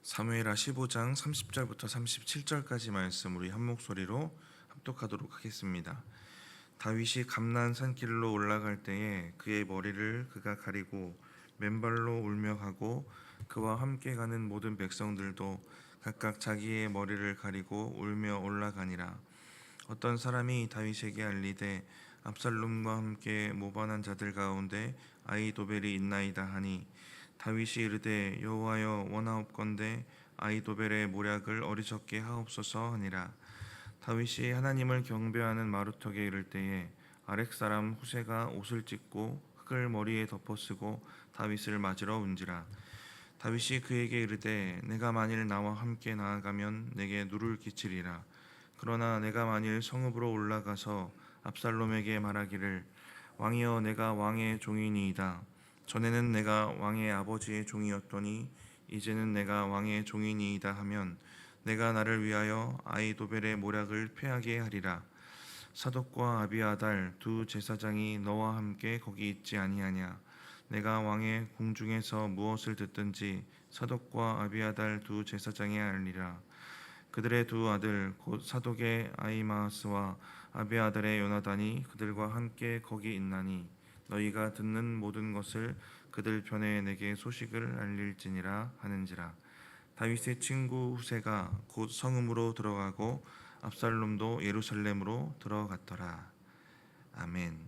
사무엘하 15장 30절부터 37절까지 말씀 우리 한 목소리로 합독하도록 하겠습니다. 다윗이 감난 산길로 올라갈 때에 그의 머리를 그가 가리고 맨발로 울며 가고 그와 함께 가는 모든 백성들도 각각 자기의 머리를 가리고 울며 올라가니라. 어떤 사람이 다윗에게 알리되 압살롬과 함께 모반한 자들 가운데 아히도벨이 있나이다 하니 다윗이 이르되 여호와여 원하옵건대 아히도벨의 모략을 어리석게 하옵소서 하니라. 다윗이 하나님을 경배하는 마루턱에 이를 때에 아렉 사람 후세가 옷을 찢고 흙을 머리에 덮어쓰고 다윗을 맞으러 온지라. 다윗이 그에게 이르되 내가 만일 나와 함께 나아가면 내게 누를 끼치리라. 그러나 내가 만일 성읍으로 올라가서 압살롬에게 말하기를 왕이여 내가 왕의 종이니이다. 전에는 내가 왕의 아버지의 종이었더니 이제는 내가 왕의 종이니이다 하면 내가 나를 위하여 아히도벨의 모략을 패하게 하리라. 사독과 아비아달 두 제사장이 너와 함께 거기 있지 아니하냐. 내가 왕의 궁중에서 무엇을 듣든지 사독과 아비아달 두 제사장이 알리라. 그들의 두 아들 곧 사독의 아히마아스와 아비아달의 요나단이 그들과 함께 거기 있나니 너희가 듣는 모든 것을 그들 편에 내게 소식을 알릴지니라 하는지라. 다윗의 친구 후세가 곧 성읍으로 들어가고 압살롬도 예루살렘으로 들어갔더라. 아멘.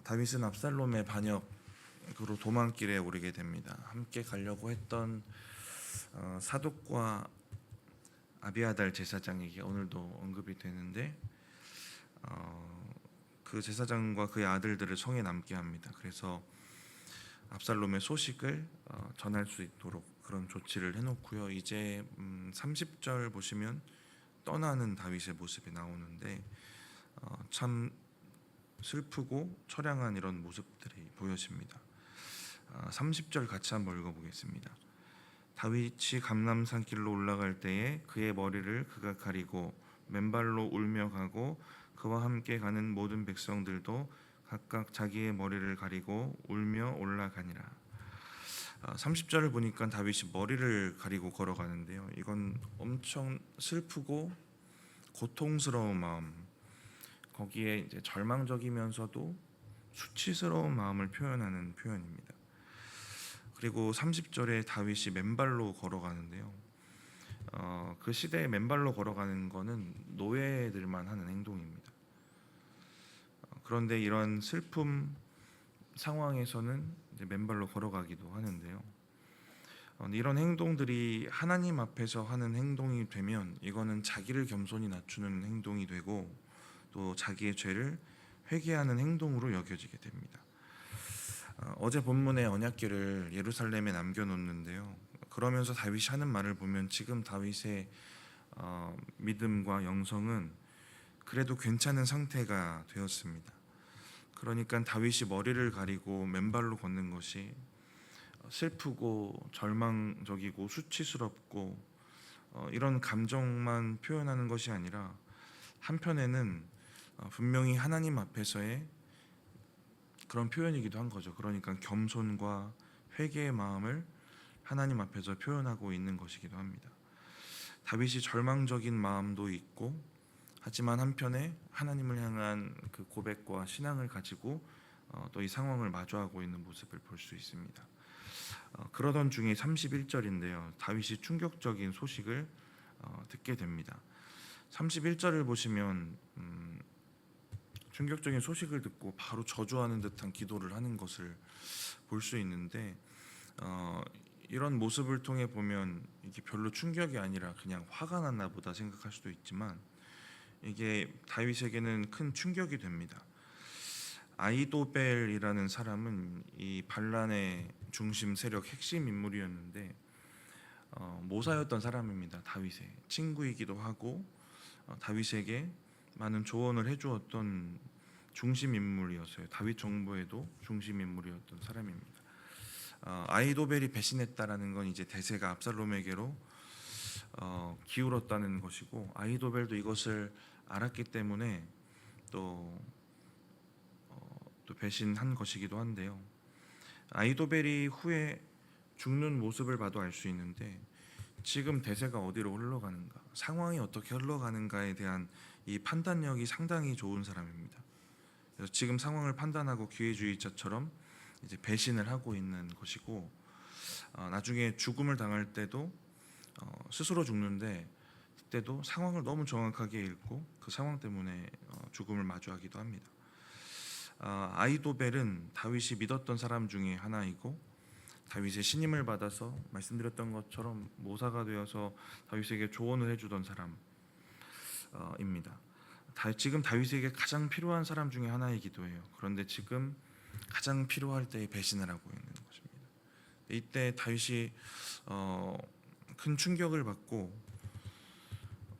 다윗은 압살롬의 반역으로 도망길에 오르게 됩니다. 함께 가려고 했던 사독과 아비아달 제사장에게 오늘도 언급이 되는데 그 제사장과 그의 아들들을 성에 남게 합니다. 그래서 압살롬의 소식을 전할 수 있도록 그런 조치를 해놓고요. 이제 30절 보시면 떠나는 다윗의 모습이 나오는데 참 슬프고 처량한 이런 모습들이 보여집니다. 30절 같이 한번 읽어보겠습니다. 다윗이 감람산 길로 올라갈 때에 그의 머리를 그가 가리고 맨발로 울며 가고 그와 함께 가는 모든 백성들도 각각 자기의 머리를 가리고 울며 올라가니라. 30절을 보니까 다윗이 머리를 가리고 걸어가는데요. 이건 엄청 슬프고 고통스러운 마음, 거기에 이제 절망적이면서도 수치스러운 마음을 표현하는 표현입니다. 그리고 30절에 다윗이 맨발로 걸어가는데요. 그 시대에 맨발로 걸어가는 거는 노예들만 하는 행동입니다. 그런데 이런 슬픔 상황에서는 이제 맨발로 걸어가기도 하는데요. 이런 행동들이 하나님 앞에서 하는 행동이 되면 이거는 자기를 겸손히 낮추는 행동이 되고 또 자기의 죄를 회개하는 행동으로 여겨지게 됩니다. 어제 본문의 언약궤를 예루살렘에 남겨놓는데요. 그러면서 다윗이 하는 말을 보면 지금 다윗의 믿음과 영성은 그래도 괜찮은 상태가 되었습니다. 그러니까 다윗이 머리를 가리고 맨발로 걷는 것이 슬프고 절망적이고 수치스럽고 이런 감정만 표현하는 것이 아니라 한편에는 분명히 하나님 앞에서의 그런 표현이기도 한 거죠. 그러니까 겸손과 회개의 마음을 하나님 앞에서 표현하고 있는 것이기도 합니다. 다윗이 절망적인 마음도 있고 하지만 한편에 하나님을 향한 그 고백과 신앙을 가지고 또 이 상황을 마주하고 있는 모습을 볼 수 있습니다. 그러던 중에 31절인데요. 다윗이 충격적인 소식을 듣게 됩니다. 31절을 보시면 충격적인 소식을 듣고 바로 저주하는 듯한 기도를 하는 것을 볼 수 있는데 이런 모습을 통해 보면 이게 별로 충격이 아니라 그냥 화가 났나 보다 생각할 수도 있지만 이게 다윗에게는 큰 충격이 됩니다. 아히도벨이라는 사람은 이 반란의 중심 세력 핵심 인물이었는데 모사였던 사람입니다. 다윗의 친구이기도 하고 다윗에게 많은 조언을 해주었던 중심 인물이었어요. 다윗 정부에도 중심 인물이었던 사람입니다. 아히도벨이 배신했다라는 건 이제 대세가 압살롬에게로 기울었다는 것이고 아히도벨도 이것을 알았기 때문에 또 배신한 것이기도 한데요. 아히도벨이 후에 죽는 모습을 봐도 알 수 있는데 지금 대세가 어디로 흘러가는가, 상황이 어떻게 흘러가는가에 대한 이 판단력이 상당히 좋은 사람입니다. 그래서 지금 상황을 판단하고 기회주의자처럼 이제 배신을 하고 있는 것이고, 나중에 죽음을 당할 때도 스스로 죽는데 그때도 상황을 너무 정확하게 읽고 그 상황 때문에 죽음을 마주하기도 합니다. 아히도벨은 다윗이 믿었던 사람 중에 하나이고 다윗의 신임을 받아서 말씀드렸던 것처럼 모사가 되어서 다윗에게 조언을 해주던 사람입니다. 지금 다윗에게 가장 필요한 사람 중에 하나이기도 해요. 그런데 지금 가장 필요할 때에 배신을 하고 있는 것입니다. 이때 다윗이 큰 충격을 받고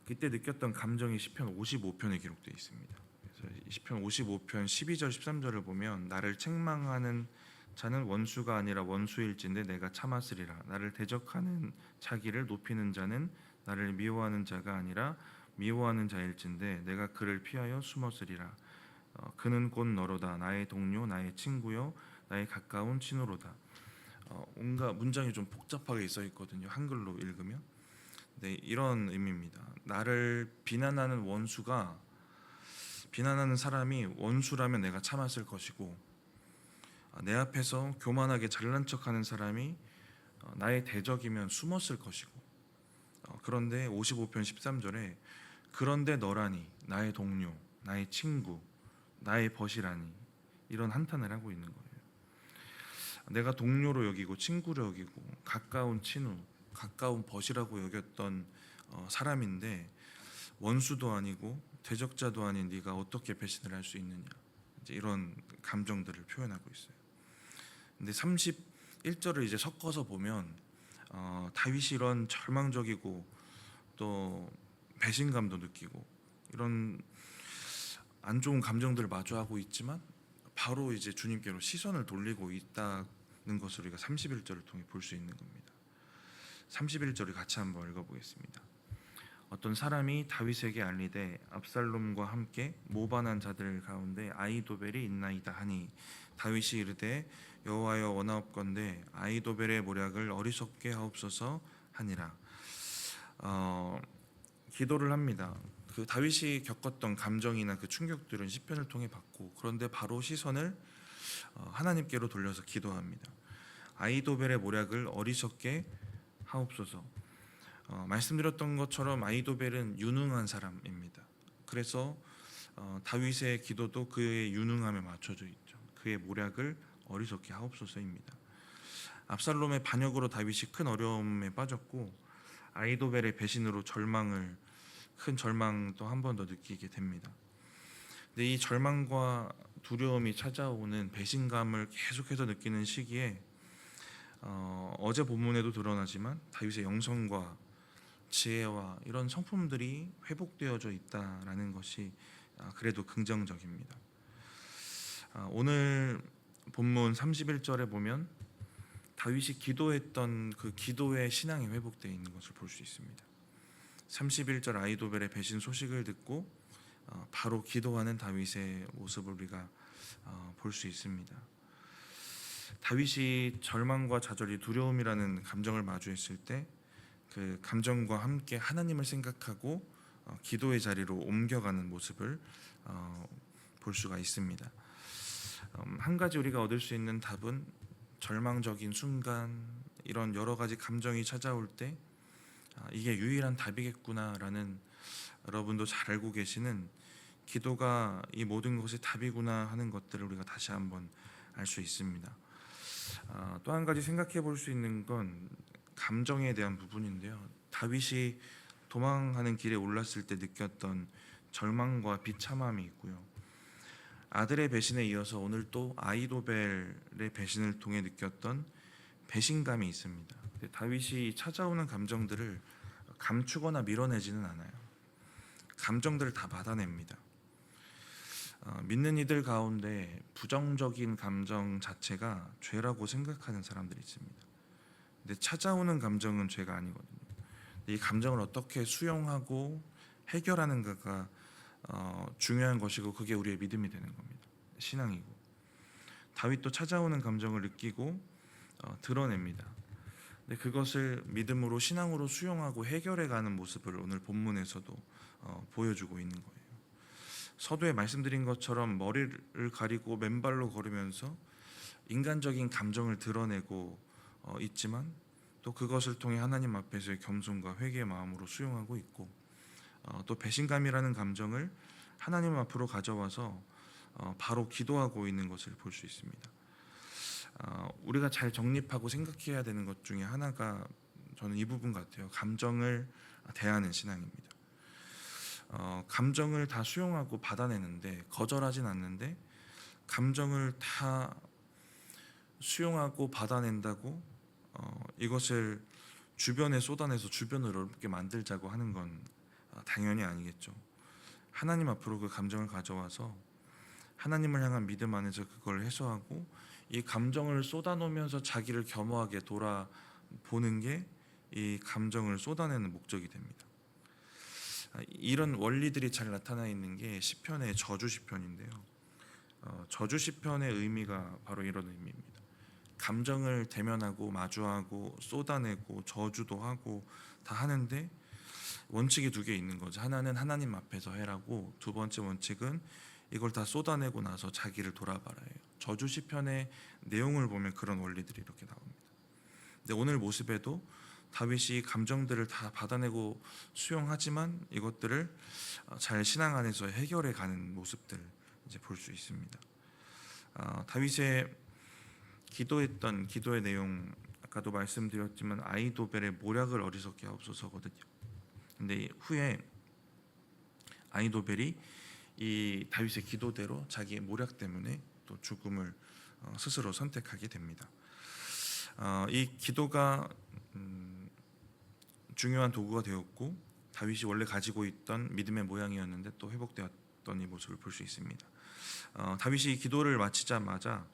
그때 느꼈던 감정이 시편 55편에 기록되어 있습니다. 그래서 시편 55편 12절 13절을 보면 나를 책망하는 자는 원수가 아니라 원수일진데 내가 참았으리라. 나를 대적하는 자기를 높이는 자는 나를 미워하는 자가 아니라 미워하는 자일진데 내가 그를 피하여 숨었으리라. 그는 곧 너로다. 나의 동료, 나의 친구요, 나의 가까운 친구로다. 온갖 문장이 좀 복잡하게 써 있거든요. 한글로 읽으면. 네, 이런 의미입니다. 나를 비난하는 사람이 원수라면 내가 참았을 것이고, 내 앞에서 교만하게 잘난 척하는 사람이 나의 대적이면 숨었을 것이고, 그런데 55편 13절에 그런데 너라니 나의 동료, 나의 친구, 나의 벗이라니, 이런 한탄을 하고 있는 거예요. 내가 동료로 여기고 친구로 여기고 가까운 친구, 가까운 벗이라고 여겼던 사람인데 원수도 아니고 대적자도 아닌 네가 어떻게 배신을 할 수 있느냐, 이제 이런 감정들을 표현하고 있어요. 근데 31절을 이제 섞어서 보면 다윗이 이런 절망적이고 또 배신감도 느끼고 이런 안 좋은 감정들을 마주하고 있지만 바로 이제 주님께로 시선을 돌리고 있다는 것을 우리가 31절을 통해 볼 수 있는 겁니다. 31절을 같이 한번 읽어보겠습니다. 어떤 사람이 다윗에게 알리되 압살롬과 함께 모반한 자들 가운데 아히도벨이 있나이다 하니 다윗이 이르되 여호와여 원하옵건대 아히도벨의 모략을 어리석게 하옵소서 하니라. 기도를 합니다. 그 다윗이 겪었던 감정이나 그 충격들은 시편을 통해 받고, 그런데 바로 시선을 하나님께로 돌려서 기도합니다. 아히도벨의 모략을 어리석게 하옵소서. 말씀드렸던 것처럼 아히도벨은 유능한 사람입니다. 그래서 다윗의 기도도 그의 유능함에 맞춰져 있죠. 그의 모략을 어리석게 하옵소서입니다. 압살롬의 반역으로 다윗이 큰 어려움에 빠졌고 아히도벨의 배신으로 큰 절망도 한 번 더 느끼게 됩니다. 근데 이 절망과 두려움이 찾아오는 배신감을 계속해서 느끼는 시기에 어제 본문에도 드러나지만 다윗의 영성과 지혜와 이런 성품들이 회복되어져 있다라는 것이 그래도 긍정적입니다. 오늘 본문 31절에 보면 다윗이 기도했던 그 기도의 신앙이 회복되어 있는 것을 볼 수 있습니다. 31절 아히도벨의 배신 소식을 듣고 바로 기도하는 다윗의 모습을 우리가 볼 수 있습니다. 다윗이 절망과 좌절이 두려움이라는 감정을 마주했을 때 그 감정과 함께 하나님을 생각하고 기도의 자리로 옮겨가는 모습을 볼 수가 있습니다. 한 가지 우리가 얻을 수 있는 답은 절망적인 순간, 이런 여러 가지 감정이 찾아올 때 이게 유일한 답이겠구나라는, 여러분도 잘 알고 계시는 기도가 이 모든 것이 답이구나 하는 것들을 우리가 다시 한번 알 수 있습니다. 또 한 가지 생각해 볼 수 있는 건 감정에 대한 부분인데요. 다윗이 도망하는 길에 올랐을 때 느꼈던 절망과 비참함이 있고요. 아들의 배신에 이어서 오늘 또 아히도벨의 배신을 통해 느꼈던 배신감이 있습니다. 다윗이 찾아오는 감정들을 감추거나 밀어내지는 않아요. 감정들을 다 받아냅니다. 믿는 이들 가운데 부정적인 감정 자체가 죄라고 생각하는 사람들이 있습니다. 근데 찾아오는 감정은 죄가 아니거든요. 이 감정을 어떻게 수용하고 해결하는가가 중요한 것이고, 그게 우리의 믿음이 되는 겁니다. 신앙이고. 다윗도 찾아오는 감정을 느끼고 드러냅니다. 근데 그것을 믿음으로 신앙으로 수용하고 해결해가는 모습을 오늘 본문에서도 보여주고 있는 거예요. 서두에 말씀드린 것처럼 머리를 가리고 맨발로 걸으면서 인간적인 감정을 드러내고 있지만 또 그것을 통해 하나님 앞에서의 겸손과 회개의 마음으로 수용하고 있고, 또 배신감이라는 감정을 하나님 앞으로 가져와서 바로 기도하고 있는 것을 볼 수 있습니다. 우리가 잘 정립하고 생각해야 되는 것 중에 하나가 저는 이 부분 같아요. 감정을 대하는 신앙입니다. 감정을 다 수용하고 받아내는데, 거절하진 않는데 감정을 다 수용하고 받아낸다고 이것을 주변에 쏟아내서 주변을 어렵게 만들자고 하는 건 당연히 아니겠죠. 하나님 앞으로 그 감정을 가져와서 하나님을 향한 믿음 안에서 그걸 해소하고 이 감정을 쏟아놓으면서 자기를 겸허하게 돌아보는 게 이 감정을 쏟아내는 목적이 됩니다. 이런 원리들이 잘 나타나 있는 게 시편의 저주 시편인데요. 저주 시편의 의미가 바로 이런 의미입니다. 감정을 대면하고 마주하고 쏟아내고 저주도 하고 다 하는데 원칙이 두 개 있는 거죠. 하나는 하나님 앞에서 해라고, 두 번째 원칙은 이걸 다 쏟아내고 나서 자기를 돌아봐라예요. 저주 시편의 내용을 보면 그런 원리들이 이렇게 나옵니다. 근데 오늘 모습에도 다윗이 감정들을 다 받아내고 수용하지만 이것들을 잘 신앙 안에서 해결해 가는 모습들 이제 볼 수 있습니다. 다윗의 기도했던 기도의 내용, 아까도 말씀드렸지만 아히도벨의 모략을 어리석게 하옵소서거든요. 근데 후에 아히도벨이 이 다윗의 기도대로 자기의 모략 때문에 또 죽음을 스스로 선택하게 됩니다. 이 기도가 중요한 도구가 되었고, 다윗이 원래 가지고 있던 믿음의 모양이었는데 또 회복되었던 이 모습을 볼 수 있습니다. 다윗이 기도를 마치자마자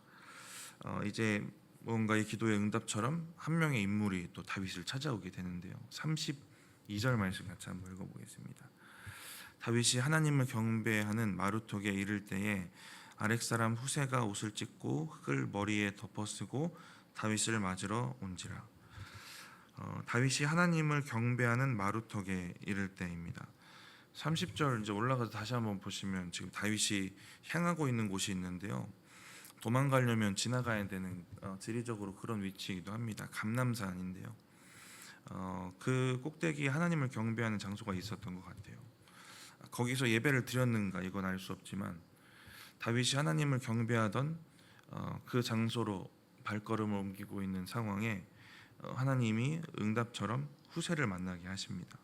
이제 뭔가 이 기도의 응답처럼 한 명의 인물이 또 다윗을 찾아오게 되는데요. 32절 말씀 같이 한번 읽어보겠습니다. 다윗이 하나님을 경배하는 마루턱에 이를 때에 아렉 사람 후세가 옷을 찢고 흙을 머리에 덮어쓰고 다윗을 맞으러 온지라. 다윗이 하나님을 경배하는 마루턱에 이를 때입니다. 30절 이제 올라가서 다시 한번 보시면 지금 다윗이 향하고 있는 곳이 있는데요. 도망가려면 지나가야 되는 지리적으로 그런 위치이기도 합니다. 감람산인데요. 그 꼭대기에 하나님을 경배하는 장소가 있었던 것 같아요. 거기서 예배를 드렸는가 이건 알 수 없지만 다윗이 하나님을 경배하던 그 장소로 발걸음을 옮기고 있는 상황에 하나님이 응답처럼 후세를 만나게 하십니다.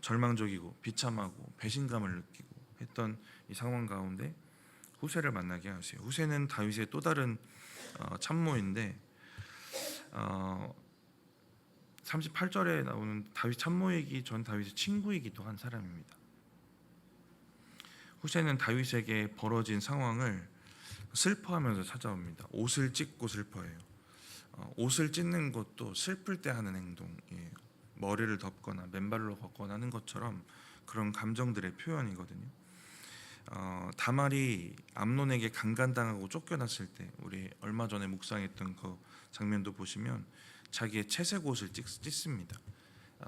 절망적이고 비참하고 배신감을 느끼고 했던 이 상황 가운데 후세를 만나게 하세요. 후세는 다윗의 또 다른 참모인데 38절에 나오는 다윗 참모이기 전 다윗의 친구이기도 한 사람입니다. 후세는 다윗에게 벌어진 상황을 슬퍼하면서 찾아옵니다. 옷을 찢고 슬퍼해요. 옷을 찢는 것도 슬플 때 하는 행동이에요. 머리를 덮거나 맨발로 걷거나 하는 것처럼 그런 감정들의 표현이거든요. 다말이 암논에게 강간당하고 쫓겨났을 때 우리 얼마 전에 묵상했던 그 장면도 보시면 자기의 채색 옷을 찢습니다.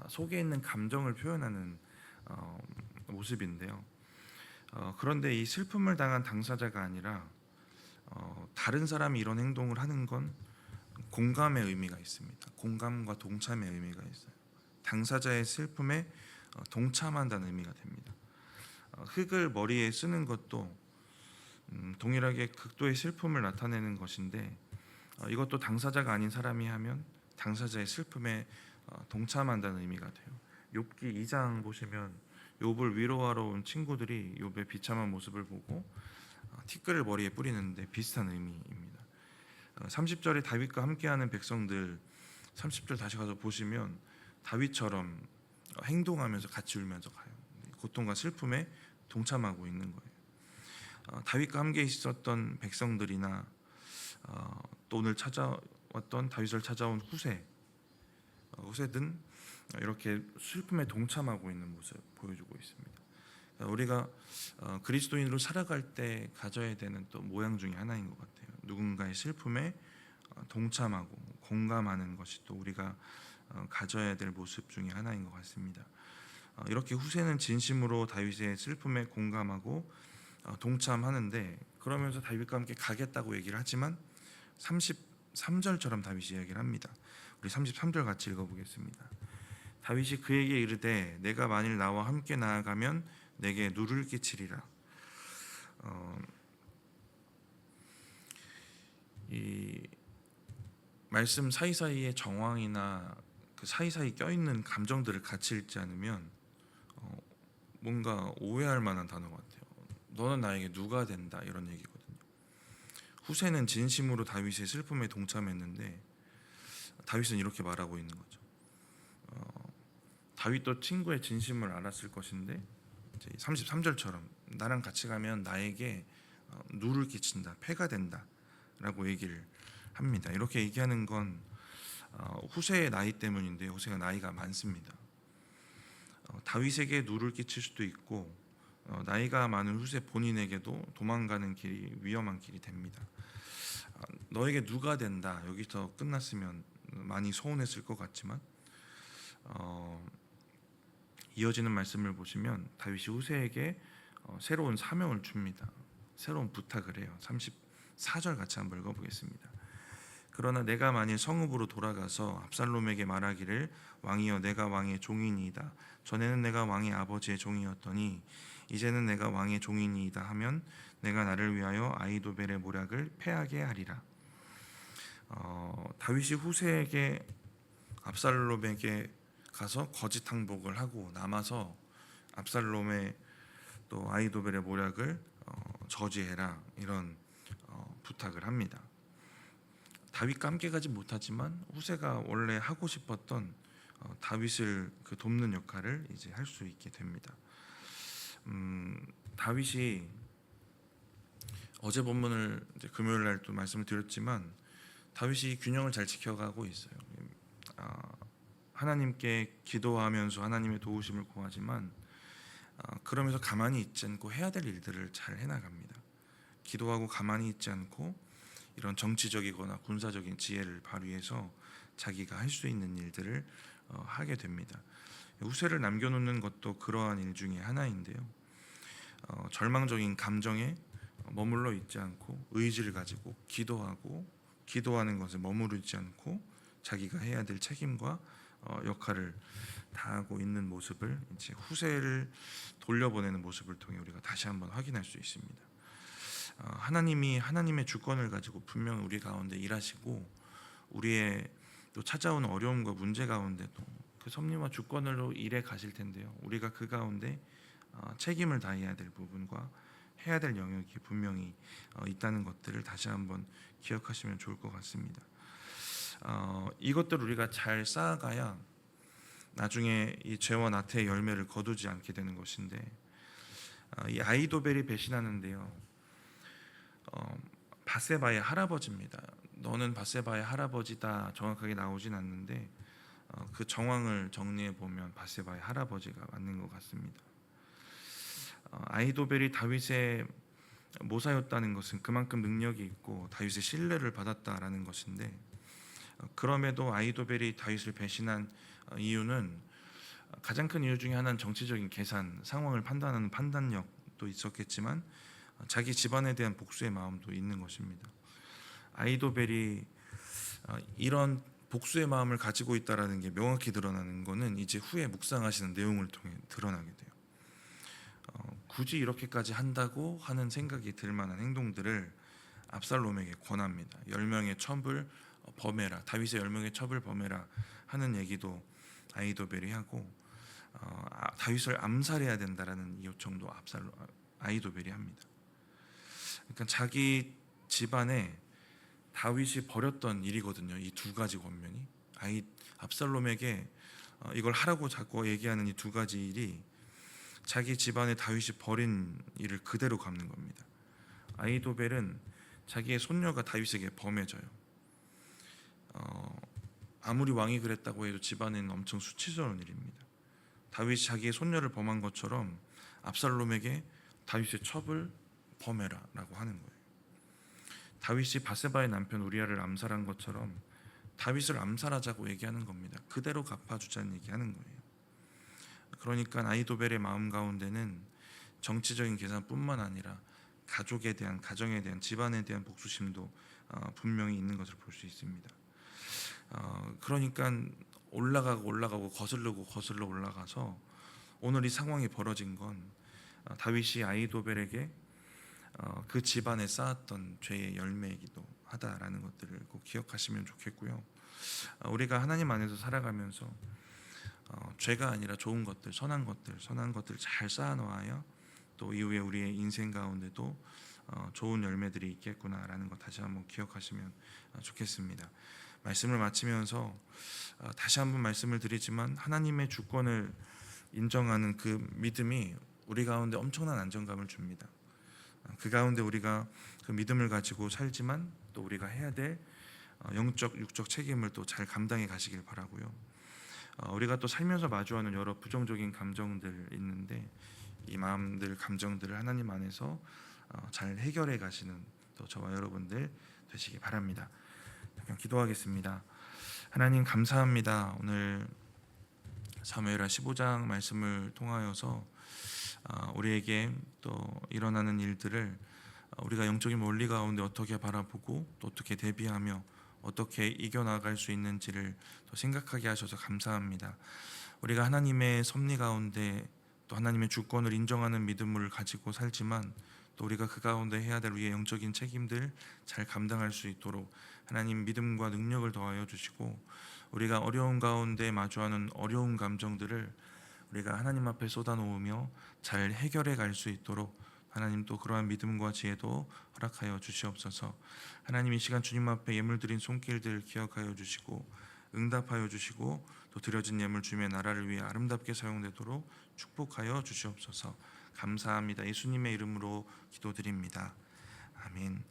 속에 있는 감정을 표현하는 모습인데요. 그런데 이 슬픔을 당한 당사자가 아니라 다른 사람이 이런 행동을 하는 건 공감의 의미가 있습니다. 공감과 동참의 의미가 있어요. 당사자의 슬픔에 동참한다는 의미가 됩니다. 흙을 머리에 쓰는 것도 동일하게 극도의 슬픔을 나타내는 것인데 이것도 당사자가 아닌 사람이 하면 당사자의 슬픔에 동참한다는 의미가 돼요. 욥기 2장 보시면 욥을 위로하러 온 친구들이 욥의 비참한 모습을 보고 티끌을 머리에 뿌리는데 비슷한 의미입니다. 30절에 다윗과 함께하는 백성들 30절 다시 가서 보시면 다윗처럼 행동하면서 같이 울면서 가요. 고통과 슬픔에 동참하고 있는 거예요. 다윗과 함께 있었던 백성들이나 또 오늘 찾아왔던 다윗을 찾아온 후세든 이렇게 슬픔에 동참하고 있는 모습 보여주고 있습니다. 우리가 그리스도인으로 살아갈 때 가져야 되는 또 모양 중에 하나인 것 같아요. 누군가의 슬픔에 동참하고 공감하는 것이 또 우리가 가져야 될 모습 중에 하나인 것 같습니다. 이렇게 후세는 진심으로 다윗의 슬픔에 공감하고 동참하는데, 그러면서 다윗과 함께 가겠다고 얘기를 하지만 33절처럼 다윗이 이야기를 합니다. 우리 33절 같이 읽어보겠습니다. 다윗이 그에게 이르되 내가 만일 나와 함께 나아가면 내게 누를 끼치리라. 이 말씀 사이사이의 정황이나 그 사이사이 껴있는 감정들을 같이 읽지 않으면 뭔가 오해할 만한 단어 같아요. 너는 나에게 누가 된다, 이런 얘기거든요. 후세는 진심으로 다윗의 슬픔에 동참했는데 다윗은 이렇게 말하고 있는 거죠. 다윗도 친구의 진심을 알았을 것인데 33절처럼 나랑 같이 가면 나에게 누를 끼친다, 폐가 된다 라고 얘기를 합니다. 이렇게 얘기하는 건 후세의 나이 때문인데, 후세가 나이가 많습니다. 다윗에게 누를 끼칠 수도 있고 나이가 많은 후세 본인에게도 도망가는 길이 위험한 길이 됩니다. 너에게 누가 된다, 여기서 끝났으면 많이 서운했을 것 같지만 이어지는 말씀을 보시면 다윗이 후세에게 새로운 사명을 줍니다. 새로운 부탁을 해요. 34절 같이 한번 읽어보겠습니다. 그러나 내가 만일 성읍으로 돌아가서 압살롬에게 말하기를 왕이여 내가 왕의 종이니이다. 전에는 내가 왕의 아버지의 종이었더니 이제는 내가 왕의 종이니이다 하면 내가 나를 위하여 아히도벨의 모략을 패하게 하리라. 다윗이 후세에게 압살롬에게 가서 거짓 항복을 하고 남아서 압살롬의 또 아히도벨의 모략을 저지해라, 이런 부탁을 합니다. 다윗과 함께 가지 못하지만 후세가 원래 하고 싶었던 다윗을 그 돕는 역할을 이제 할 수 있게 됩니다. 다윗이 어제 본문을 이제 금요일 날 또 말씀을 드렸지만 다윗이 균형을 잘 지켜가고 있어요. 하나님께 기도하면서 하나님의 도우심을 구하지만 그러면서 가만히 있지 않고 해야 될 일들을 잘 해나갑니다. 기도하고 가만히 있지 않고 이런 정치적이거나 군사적인 지혜를 발휘해서 자기가 할 수 있는 일들을 하게 됩니다. 후세를 남겨놓는 것도 그러한 일 중에 하나인데요. 절망적인 감정에 머물러 있지 않고 의지를 가지고 기도하고, 기도하는 것에 머무르 있지 않고 자기가 해야 될 책임과 역할을 다하고 있는 모습을 이제 후세를 돌려보내는 모습을 통해 우리가 다시 한번 확인할 수 있습니다. 하나님이 하나님의 주권을 가지고 분명 우리 가운데 일하시고 우리의 또 찾아오는 어려움과 문제 가운데도 그 섭리와 주권으로 일해 가실 텐데요. 우리가 그 가운데 책임을 다해야 될 부분과 해야 될 영역이 분명히 있다는 것들을 다시 한번 기억하시면 좋을 것 같습니다. 이것들 우리가 잘 쌓아가야 나중에 이 죄와 나태의 열매를 거두지 않게 되는 것인데, 이 아히도벨이 배신하는데요. 밧세바의 할아버지입니다. 너는 밧세바의 할아버지다 정확하게 나오진 않는데 그 정황을 정리해 보면 밧세바의 할아버지가 맞는 것 같습니다. 아히도벨이 다윗의 모사였다는 것은 그만큼 능력이 있고 다윗의 신뢰를 받았다라는 것인데, 그럼에도 아히도벨이 다윗을 배신한 이유는 가장 큰 이유 중에 하나는 정치적인 계산, 상황을 판단하는 판단력도 있었겠지만 자기 집안에 대한 복수의 마음도 있는 것입니다. 아히도벨이 이런 복수의 마음을 가지고 있다라는 게 명확히 드러나는 것은 이제 후에 묵상하시는 내용을 통해 드러나게 돼요. 굳이 이렇게까지 한다고 하는 생각이 들 만한 행동들을 압살롬에게 권합니다. 10명의 첩을 범해라, 다윗의 10명의 첩을 범해라 하는 얘기도 아히도벨이 하고 다윗을 암살해야 된다라는 요청도 아히도벨이 합니다. 그러니까 자기 집안에 다윗이 벌였던 일이거든요. 이 두 가지 권면이 압살롬에게 이걸 하라고 자꾸 얘기하는 이 두 가지 일이 자기 집안에 다윗이 벌인 일을 그대로 갚는 겁니다. 아히도벨은 자기의 손녀가 다윗에게 범해져요. 아무리 왕이 그랬다고 해도 집안에는 엄청 수치스러운 일입니다. 다윗이 자기의 손녀를 범한 것처럼 압살롬에게 다윗의 첩을 범해라라고 하는 거예요. 다윗이 바세바의 남편 우리아를 암살한 것처럼 다윗을 암살하자고 얘기하는 겁니다. 그대로 갚아주자는 얘기하는 거예요. 그러니까 아히도벨의 마음 가운데는 정치적인 계산뿐만 아니라 가족에 대한, 가정에 대한, 집안에 대한 복수심도 분명히 있는 것을 볼 수 있습니다. 그러니까 올라가고 거슬러 올라가서 오늘 이 상황이 벌어진 건 다윗이 아히도벨에게 그 집안에 쌓았던 죄의 열매이기도 하다라는 것들을 꼭 기억하시면 좋겠고요. 우리가 하나님 안에서 살아가면서 죄가 아니라 좋은 것들, 선한 것들 잘 쌓아놓아야 또 이후에 우리의 인생 가운데도 좋은 열매들이 있겠구나라는 것 다시 한번 기억하시면 좋겠습니다. 말씀을 마치면서 다시 한번 말씀을 드리지만 하나님의 주권을 인정하는 그 믿음이 우리 가운데 엄청난 안정감을 줍니다. 그 가운데 우리가 그 믿음을 가지고 살지만 또 우리가 해야 될 영적, 육적 책임을 또 잘 감당해 가시길 바라고요. 우리가 또 살면서 마주하는 여러 부정적인 감정들 있는데 이 마음들, 감정들을 하나님 안에서 잘 해결해 가시는 또 저와 여러분들 되시기 바랍니다. 잠깐 기도하겠습니다. 하나님 감사합니다. 오늘 사무엘하 15장 말씀을 통하여서 우리에게 또 일어나는 일들을 우리가 영적인 원리 가운데 어떻게 바라보고 또 어떻게 대비하며 어떻게 이겨나갈 수 있는지를 또 생각하게 하셔서 감사합니다. 우리가 하나님의 섭리 가운데 또 하나님의 주권을 인정하는 믿음을 가지고 살지만 또 우리가 그 가운데 해야 될 우리의 영적인 책임들 잘 감당할 수 있도록 하나님 믿음과 능력을 더하여 주시고 우리가 어려운 가운데 마주하는 어려운 감정들을 우리가 하나님 앞에 쏟아놓으며 잘 해결해 갈 수 있도록 하나님 또 그러한 믿음과 지혜도 허락하여 주시옵소서. 하나님 이 시간 주님 앞에 예물 드린 손길들 기억하여 주시고 응답하여 주시고 또 드려진 예물 주님의 나라를 위해 아름답게 사용되도록 축복하여 주시옵소서. 감사합니다. 예수님의 이름으로 기도드립니다. 아멘.